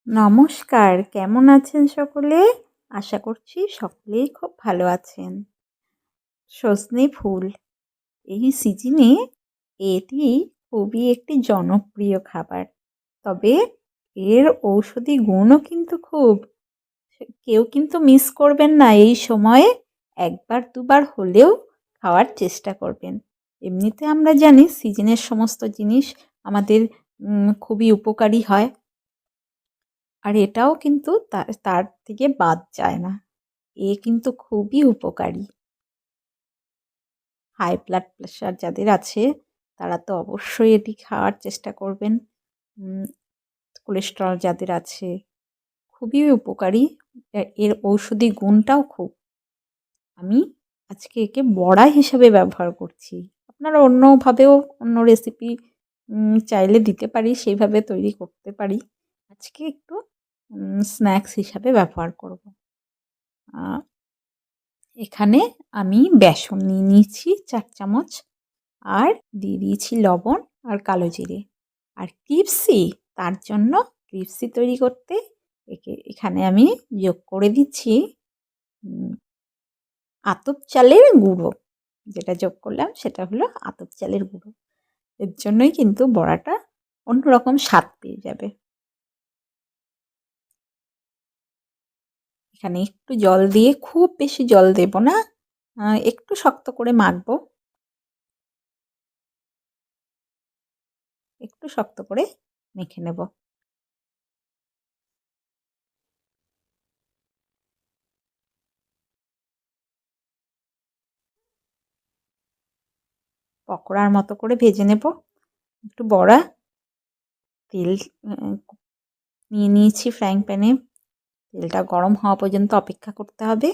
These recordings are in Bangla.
নমস্কার, কেমন আছেন সকলে? আশা করছি সকলেই খুব ভালো আছেন। সজনে ফুল এই সিজনে এটি খুবই একটি জনপ্রিয় খাবার। তবে এর ঔষধি গুণও কিন্তু খুব। কেউ কিন্তু মিস করবেন না এই সময়ে একবার দুবার হলেও খাওয়ার চেষ্টা করবেন। এমনিতে আমরা জানি সিজনের সমস্ত জিনিস আমাদের খুবই উপকারী হয়। আর এটাও কিন্তু তার থেকে বাদ যায় না। এ কিন্তু খুবই উপকারী। হাই ব্লাড প্রেশার যাদের আছে তারা তো অবশ্যই এটি খাওয়ার চেষ্টা করবেন। কোলেস্টেরল যাদের আছে খুবই উপকারী। এর ঔষধি গুণটাও খুব। আমি আজকে একে বড়া হিসেবে ব্যবহার করছি। আপনারা অন্যভাবেও অন্য রেসিপি চাইলে দিতে পারি, সেইভাবে তৈরি করতে পারি। আজকে একটু স্ন্যাক্স হিসাবে ব্যবহার করব। এখানে আমি বেসন নিয়ে নিয়েছি 4 চামচ, আর দিয়ে দিয়েছি লবণ আর কালো জিরে। আর ক্রিপসি, তার জন্য ক্রিপসি তৈরি করতে এখানে আমি যোগ করে দিচ্ছি আতপ চালের গুঁড়ো। যেটা যোগ করলাম সেটা হলো আতপ চালের গুঁড়ো। এর জন্যই কিন্তু বড়াটা অন্যরকম স্বাদ পেয়ে যাবে। এখানে একটু জল দিয়ে, খুব বেশি জল দেব না, একটু শক্ত করে মাখবো। একটু শক্ত করে মেখে নেব। পকোড়ার মতো করে ভেজে নেব। একটু বড়া তেল নিয়ে নিয়েছি ফ্রাইং প্যানে। তেলটা গরম হওয়া পর্যন্ত অপেক্ষা করতে হবে।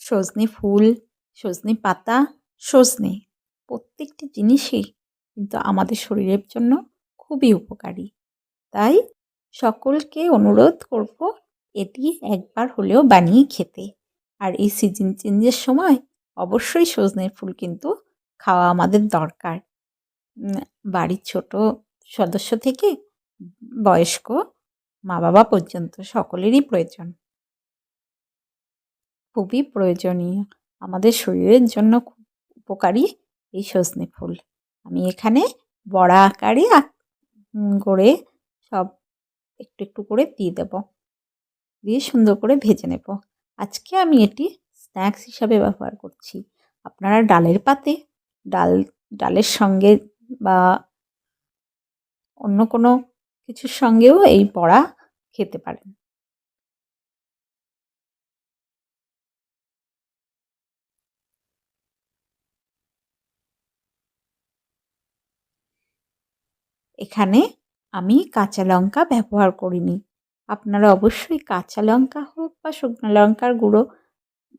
সজনে ফুল, সজনে পাতা, সজনে প্রত্যেকটি জিনিসই কিন্তু আমাদের শরীরের জন্য খুবই উপকারী। তাই সকলকে অনুরোধ করব এটি একবার হলেও বানিয়ে খেতে। আর এই সিজন চেঞ্জের সময় অবশ্যই সজনের ফুল কিন্তু খাওয়া আমাদের দরকার। বাড়ির ছোট সদস্য থেকে বয়স্ক মা-বাবা পর্যন্ত সকলেরই প্রয়োজন। খুবই প্রয়োজনীয়। আমাদের শরীরের জন্য খুব উপকারী এই সজনে ফুল। আমি এখানে বড়া আকারে করে সব একটু একটু করে দিয়ে দেব। দিয়ে সুন্দর করে ভেজে নেব। আজকে আমি এটি স্ন্যাক্স হিসাবে ব্যবহার করছি। আপনারা ডালের পাতে ডালের সঙ্গে বা অন্য কোনো কিছুর সঙ্গেও এই বড়া খেতে পারেন। এখানে আমি কাঁচা লঙ্কা ব্যবহার করিনি। আপনারা অবশ্যই কাঁচা লঙ্কা হোক বা শুকনো লঙ্কার গুঁড়ো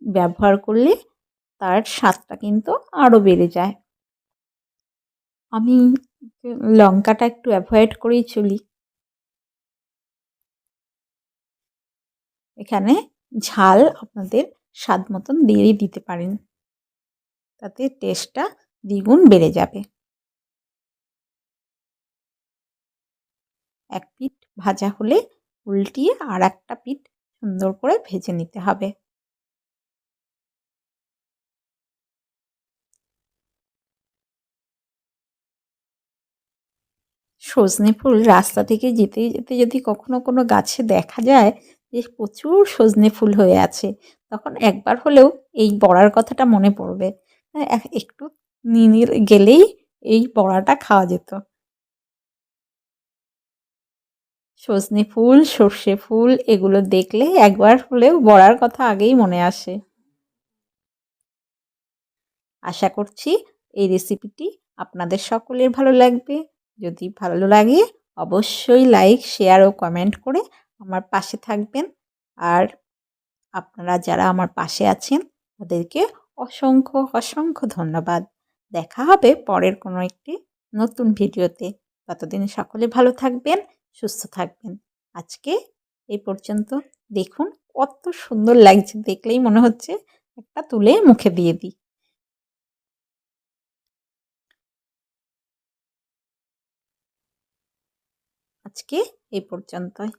ব্যবহার করলে তার স্বাদটা কিন্তু আরও বেড়ে যায়। আমি লঙ্কাটা একটু অ্যাভয়েড করেই চলি। এখানে ঝাল আপনাদের স্বাদ মতন দিয়েই দিতে পারেন। তাতে টেস্টটা দ্বিগুণ বেড়ে যাবে। এক পিঠ ভাজা হলে উল্টিয়ে আরেকটা পিঠ সুন্দর করে ভেজে নিতে হবে। সজনে ফুল রাস্তা থেকে যেতে যেতে যদি কখনো কোনো গাছে দেখা যায় যে প্রচুর সজনে ফুল হয়ে আছে, তখন একবার হলেও এই বড়ার কথাটা মনে পড়বে। একটু নিয়ে গেলেই এই বড়াটা খাওয়া যেত। সজনে ফুল, সর্ষে ফুল এগুলো দেখলে একবার হলেও বড়ার কথা আগেই মনে আসে। আশা করছি এই রেসিপিটি আপনাদের সকলের ভালো লাগবে। যদি ভালো লাগে অবশ্যই লাইক, শেয়ার ও কমেন্ট করে আমার পাশে থাকবেন। আর আপনারা যারা আমার পাশে আছেন তাদেরকে অসংখ্য অসংখ্য ধন্যবাদ। দেখা হবে পরের কোনো একটি নতুন ভিডিওতে। ততদিন সকলে ভালো থাকবেন, সুস্থ থাকবেন। আজকে এই পর্যন্ত। দেখুন কত সুন্দর লাগছে, দেখলেই মনে হচ্ছে একটা তুলে মুখে দিয়ে দিই। আজকে এই পর্যন্তই।